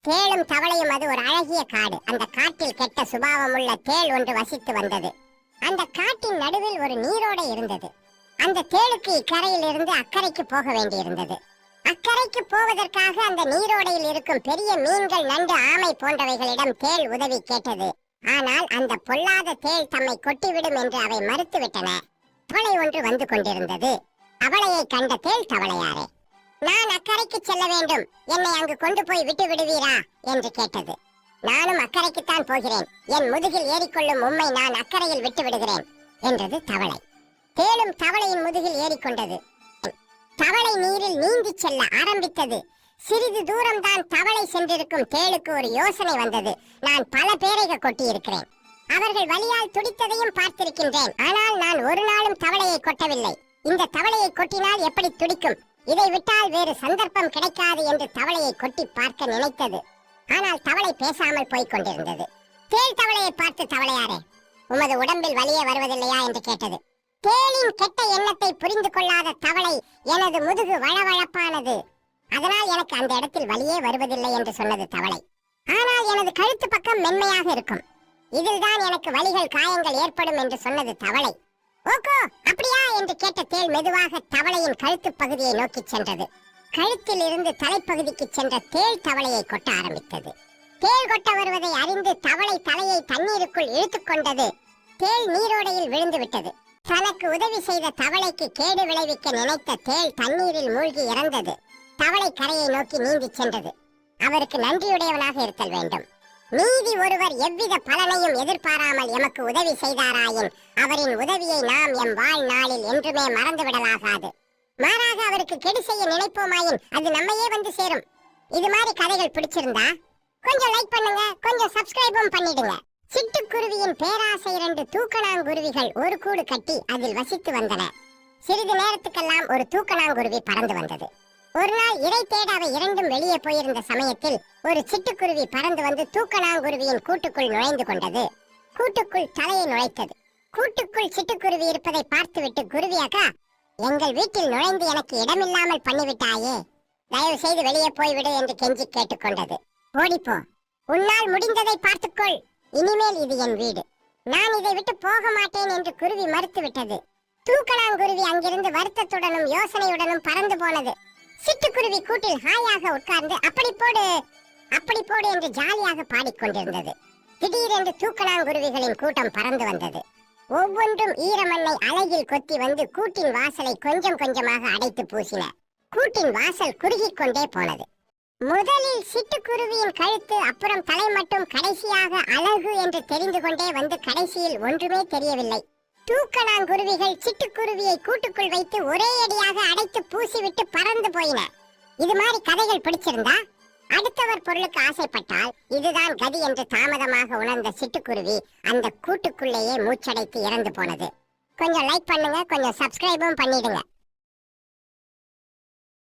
தேளும் தவளையும் அது ஒரு அழகிய காடு. அந்த காட்டில் கெட்ட சுபாவமுள்ள தேள் ஒன்று வசித்து வந்தது. அந்த காட்டின் நடுவில் ஒரு நீரோடை இருந்தது. அந்த தேளுக்கு இக்கரையில் இருந்து அக்கறைக்கு போக வேண்டியிருந்தது. அக்கறைக்கு போவதற்காக அந்த நீரோடையில் இருக்கும் பெரிய மீன்கள், நண்டு, ஆமை போன்றவைகளிடம் தேள் உதவி கேட்டது. ஆனால் அந்த பொல்லாத தேள் தம்மை கொட்டிவிடும் என்று அவை மறுத்துவிட்டன. தவளை ஒன்று வந்து கொண்டிருந்தது. தவளையை கண்ட தேள், தவளையாரே, நான் அக்கறைக்கு செல்ல வேண்டும், என்னை அங்கு கொண்டு போய் விட்டு விடுவீரா என்று கேட்டது. நானும் அக்கறைக்குத்தான் போகிறேன், என் முதுகில் ஏறிக்கொள்ளும் உம்மை நான் அக்கறையில் விட்டு விடுகிறேன் என்றது தவளை. தேளும் தவளையின் முதுகில் ஏறிக்கொண்டது. தவளை நீரில் நீந்தி செல்ல ஆரம்பித்தது. சிறிது தூரம் தான் தவளை சென்றிருக்கும் தேளுக்கு ஒரு யோசனை வந்தது. நான் பல பேரை கொட்டி இருக்கிறேன், அவர்கள் வலியால் துடித்ததையும் பார்த்திருக்கின்றேன். ஆனால் நான் ஒரு நாளும் தவளையை கொட்டவில்லை. இந்த தவளையை கொட்டினால் எப்படி துடிக்கும்? இதை விட்டால் வேறு சந்தர்ப்பம் கிடைக்காது என்று தவளையை கொட்டி பார்க்க நினைத்தது. ஆனால் தவளை பேசாமல் போய்க் கொண்டிருந்தது. தேள் தவளையை பார்த்து, தவளையாரே, உமது உடம்பில் வலியே வருவதில்லையா என்று கேட்டது. தேளின் கெட்ட எண்ணத்தை புரிந்து கொள்ளாத தவளை, எனது முதுகு வளவளப்பானது, அதனால் எனக்கு அந்த இடத்தில் வலியே வருவதில்லை என்று சொன்னது தவளை. ஆனால் எனது கழுத்து பக்கம் மென்மையாக இருக்கும், இதில் தான் எனக்கு வலிகள், காயங்கள் ஏற்படும் என்று சொன்னது தவளை. ஓகோ, அப்படியா என்று கேட்ட தேள் மெதுவாக தவளையின் கழுத்து பகுதியை நோக்கி சென்றது. கழுத்தில் இருந்து தலைப்பகுதிக்கு சென்ற தேள் தவளையை கொட்ட ஆரம்பித்தது. தேள் கொட்ட வருவதை அறிந்து தவளை தலையை தண்ணீருக்குள் இழுத்துக் கொண்டது. தேள் நீரோடையில் விழுந்து விட்டது. தனக்கு உதவி செய்த தவளைக்கு கேடு விளைவிக்க நினைத்த தேள் தண்ணீரில் மூழ்கி இறந்தது. தவளை கரையை நோக்கி நீந்தி சென்றது. அவருக்கு நன்றியுடையவனாக இருத்தல் வேண்டும். நீதி ஒருவர் எவ்வித பலனையும் எதிர்பாராமல் எமக்கு உதவி செய்தாராயின் அவரின் உதவியை நாம் எம் வாழ்நாளில் என்றுமே மறந்துவிடலாகாது. மாறாக அவருக்கு கெடு செய்ய நினைப்போமாயின் அது நம்மையே வந்து சேரும். இது மாதிரி கதைகள் பிடிச்சிருந்தா கொஞ்சம் லைக் பண்ணுங்க, கொஞ்சம் சப்ஸ்கிரைபும் பண்ணிடுங்க. சிட்டுக்குருவியின் பேராசை 2 தூக்கணாங்குருவிகள் ஒரு கூடு கட்டி அதில் வசித்து வந்தன. சிறிது நேரத்துக்கெல்லாம் ஒரு தூக்கணாங்குருவி பறந்து வந்தது. ஒரு நாள் இறை தேட அவை இரண்டும் வெளியே போயிருந்த சமயத்தில் ஒரு சிட்டுக்குருவி பறந்து வந்து தூக்கணாங்குருவியின் கூட்டுக்குள் நுழைந்து கொண்டது. கூட்டுக்குள் தலையை நுழைத்தது. கூட்டுக்குள் சிட்டுக்குருவி இருப்பதை பார்த்துவிட்டு, குருவி அக்கா, எங்கள் வீட்டில் நுழைந்து எனக்கு இடமில்லாமல் பண்ணிவிட்டாயே, தயவு செய்து வெளியே போய்விடு என்று கெஞ்சி கேட்டுக்கொண்டது. ஓடிப்போ, உன்னால் முடிந்ததை பார்த்துக்கொள், இனிமேல் இது என் வீடு, நான் இதை விட்டு போக மாட்டேன் என்று குருவி மறுத்து விட்டது. தூக்கணாங்குருவி அங்கிருந்து வருத்தத்துடனும் யோசனையுடனும் பறந்து போனது. சிட்டுக்குருவி கூட்டில் ஹாயாக உட்கார்ந்து அப்படி போடு அப்படி போடு என்று ஜாலியாக பாடிக்கொண்டிருந்தது. திடீரென்று தூக்கணாங்குருவிகளின் கூட்டம் பறந்து வந்தது. ஒவ்வொன்றும் ஈரமண்ணை அலகில் கொத்தி வந்து கூட்டின் வாசலை கொஞ்சம் கொஞ்சமாக அடைத்து பூசின. கூட்டின் வாசல் குறுகிக் கொண்டே போனது. முதலில் சிட்டுக்குருவியின் கழுத்து, அப்புறம் தலை மட்டும், கடைசியாக அழகு என்று தெரிந்து கொண்டே வந்து கடைசியில் ஒன்றுமே தெரியவில்லை. தூக்கணாங்குருவிகள் சிட்டுக்குருவியை கூட்டுக்குள் வைத்து ஒரே அடியாக அடைத்து பூசிவிட்டு பறந்து போயின. இது மாதிரி கதைகள் பிடிச்சிருந்தா அடுத்தவர் பொருளுக்கு ஆசைப்பட்டால் இதுதான் கதி என்று தாமதமாக உணர்ந்த சிட்டுக்குருவி அந்த கூட்டுக்குள்ளேயே மூச்சடைத்து இறந்து போனது. கொஞ்சம் லைக் பண்ணுங்க, கொஞ்சம் சப்ஸ்கிரைபும் பண்ணிடுங்க.